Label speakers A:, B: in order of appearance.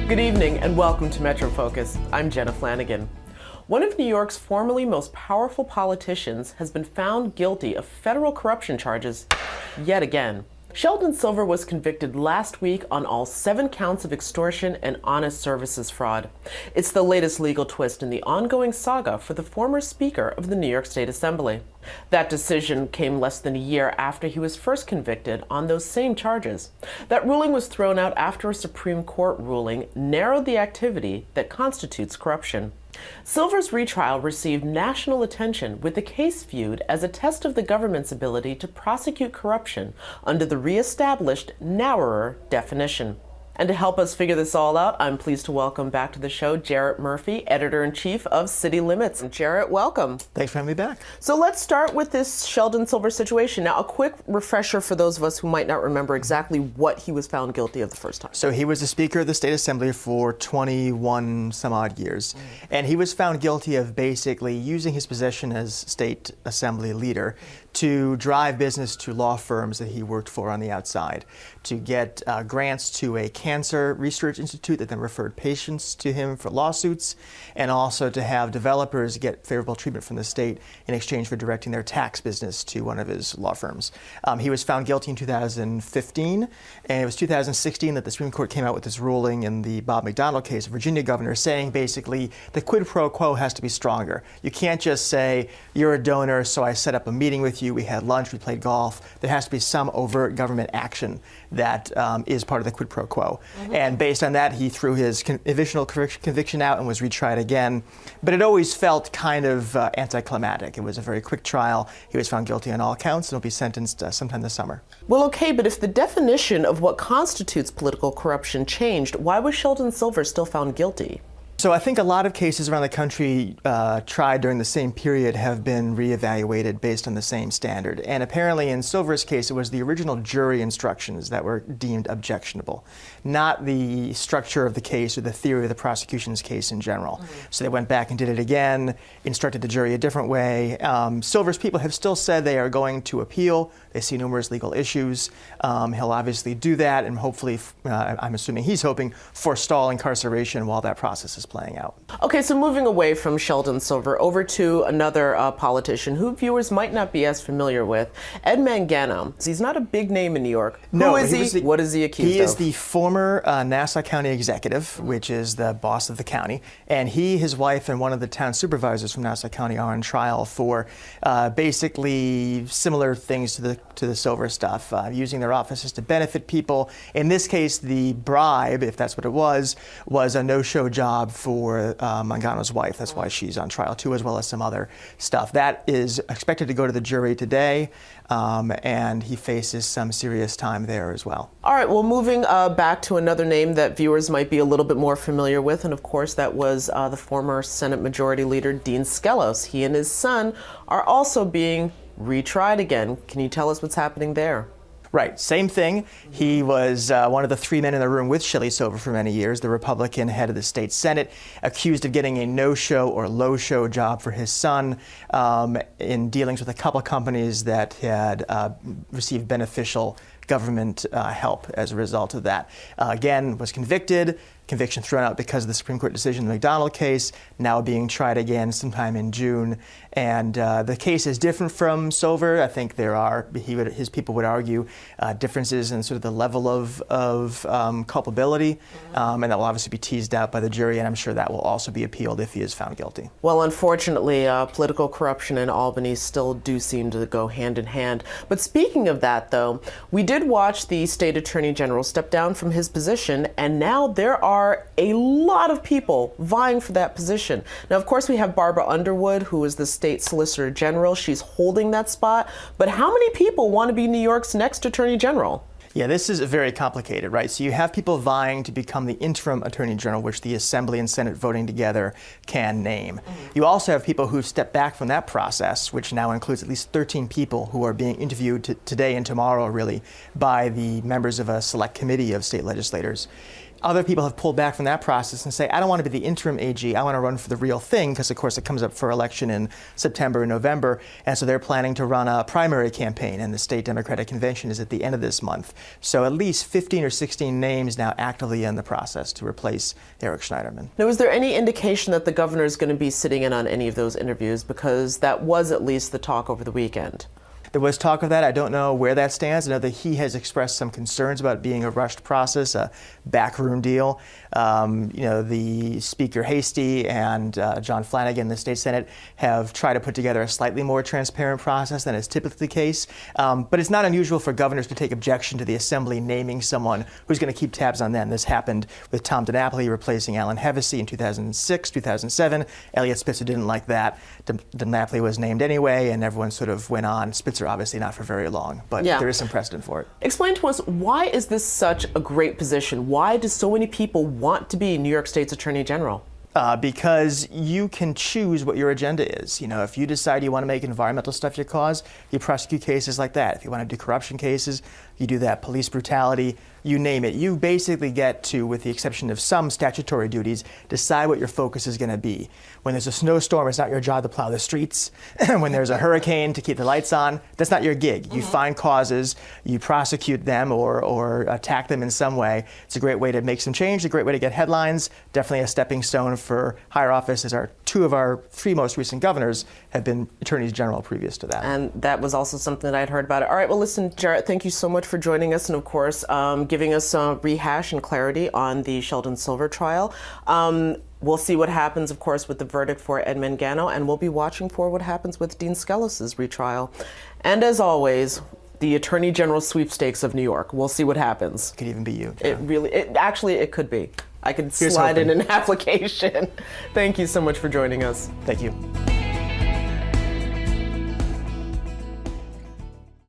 A: Good evening and welcome to Metro Focus. I'm Jenna Flanagan. One of New York's formerly most powerful politicians has been found guilty of federal corruption charges yet again. Sheldon Silver was convicted last week on all 7 counts of extortion and honest services fraud. It's the latest legal twist in the ongoing saga for the former Speaker of the New York State Assembly. That decision came less than a year after he was first convicted on those same charges. That ruling was thrown out after a Supreme Court ruling narrowed the activity that constitutes corruption. Silver's retrial received national attention, with the case viewed as a test of the government's ability to prosecute corruption under the reestablished, narrower definition. And to help us figure this all out, I'm pleased to welcome back to the show Jarrett Murphy, Editor-in-Chief of City Limits. And Jarrett, welcome.
B: Thanks for having me back.
A: So let's start with this Sheldon Silver situation. Now, a quick refresher for those of us who might not remember exactly what he was found guilty of the first time.
B: So he was the Speaker of the State Assembly for 21 some odd years. And he was found guilty of basically using his position as State Assembly leader to drive business to law firms that he worked for on the outside, to get grants to a cancer research institute that then referred patients to him for lawsuits, and also to have developers get favorable treatment from the state in exchange for directing their tax business to one of his law firms. He was found guilty in 2015, and it was 2016 that the Supreme Court came out with this ruling in the Bob McDonnell case, a Virginia governor, saying basically the quid pro quo has to be stronger. You can't just say, you're a donor, so I set up a meeting with you, we had lunch, we played golf. There has to be some overt government action that is part of the quid pro quo. And based on that, he threw his conditional conviction out and was retried again. But it always felt kind of anticlimactic. It was a very quick trial. He was found guilty on all counts and will be sentenced sometime this summer.
A: Well, okay, but if the definition of what constitutes political corruption changed, why was Sheldon Silver still found guilty?
B: So I think a lot of cases around the country tried during the same period have been reevaluated based on the same standard. And apparently in Silver's case, it was the original jury instructions that were deemed objectionable, not the structure of the case or the theory of the prosecution's case in general. So they went back and did it again, instructed the jury a different way. Silver's people have still said they are going to appeal. They see numerous legal issues. He'll obviously do that and hopefully, I'm assuming he's hoping, forestall incarceration while that process is playing out.
A: Okay, so moving away from Sheldon Silver over to another politician who viewers might not be as familiar with, Ed Mangano. He's not a big name in New York.
B: No,
A: Who is he? What is he accused of?
B: He is the former Nassau County executive, which is the boss of the county. And he, his wife, and one of the town supervisors from Nassau County are on trial for basically similar things to the Silver stuff, using their offices to benefit people. In this case, the bribe, if that's what it was a no-show job for Mangano's wife. That's why she's on trial too, as well as some other stuff. That is expected to go to the jury today, and he faces some serious time there as well.
A: All right, well, moving back to another name that viewers might be a little bit more familiar with, and of course that was the former Senate Majority Leader Dean Skelos. He and his son are also being retried again. Can you tell us what's happening there?
B: Right, same thing. He was one of the 3 men in the room with Shelley Silver for many years, the Republican head of the state Senate, accused of getting a no-show or low-show job for his son in dealings with a couple of companies that had received beneficial government help as a result of that. Again, was convicted. Conviction thrown out because of the Supreme Court decision in the McDonnell case, now being tried again sometime in June. And the case is different from Silver. I think there are, his people would argue, differences in sort of the level of culpability, and that will obviously be teased out by the jury, and I'm sure that will also be appealed if he is found guilty.
A: Well, unfortunately, political corruption in Albany still do seem to go hand in hand. But speaking of that, though, we did watch the state attorney general step down from his position, and now there are a lot of people vying for that position. Now, of course, we have Barbara Underwood, who is the state solicitor general. She's holding that spot. But how many people want to be New York's next attorney general?
B: Yeah, this is very complicated, right? So you have people vying to become the interim attorney general, which the Assembly and Senate voting together can name. You also have people who've stepped back from that process, which now includes at least 13 people who are being interviewed today and tomorrow, really, by the members of a select committee of state legislators. Other people have pulled back from that process and say, I don't want to be the interim AG, I want to run for the real thing, because of course it comes up for election in September and November, and so they're planning to run a primary campaign, and the state Democratic Convention is at the end of this month. So at least 15 or 16 names now actively in the process to replace Eric Schneiderman.
A: Now, is there any indication that the governor is going to be sitting in on any of those interviews? Because that was at least the talk over the weekend.
B: There was talk of that. I don't know where that stands. I know that he has expressed some concerns about it being a rushed process, a backroom deal. The Speaker Hastie and John Flanagan, the state Senate, have tried to put together a slightly more transparent process than is typically the case. But it's not unusual for governors to take objection to the Assembly naming someone who's going to keep tabs on them. This happened with Tom DiNapoli replacing Alan Hevesy in 2006, 2007. Eliot Spitzer didn't like that. DiNapoli was named anyway, and everyone sort of went on. Spitzer obviously not for very long, but there is some precedent for it.
A: Explain to us, why is this such a great position? Why do so many people want to be New York State's Attorney General?
B: Because you can choose what your agenda is. You know, if you decide you want to make environmental stuff your cause, you prosecute cases like that. If you want to do corruption cases, you do that. Police brutality, you name it. You basically get to, with the exception of some statutory duties, decide what your focus is going to be. When there's a snowstorm, it's not your job to plow the streets. When there's a hurricane, to keep the lights on, that's not your gig. You find causes, you prosecute them or attack them in some way. It's a great way to make some change, a great way to get headlines, definitely a stepping stone for higher office, as two of our three most recent governors have been attorneys general previous to that.
A: And that was also something that I'd heard about it. All right, well, listen, Jarrett, thank you so much for joining us and, of course, giving us a rehash and clarity on the Sheldon Silver trial. We'll see what happens, of course, with the verdict for Ed Mangano, and we'll be watching for what happens with Dean Skelos' retrial. And as always, the Attorney General sweepstakes of New York. We'll see what happens.
B: It could even be you.
A: It could be. I could slide in an application. Thank you so much for joining us.
B: Thank you.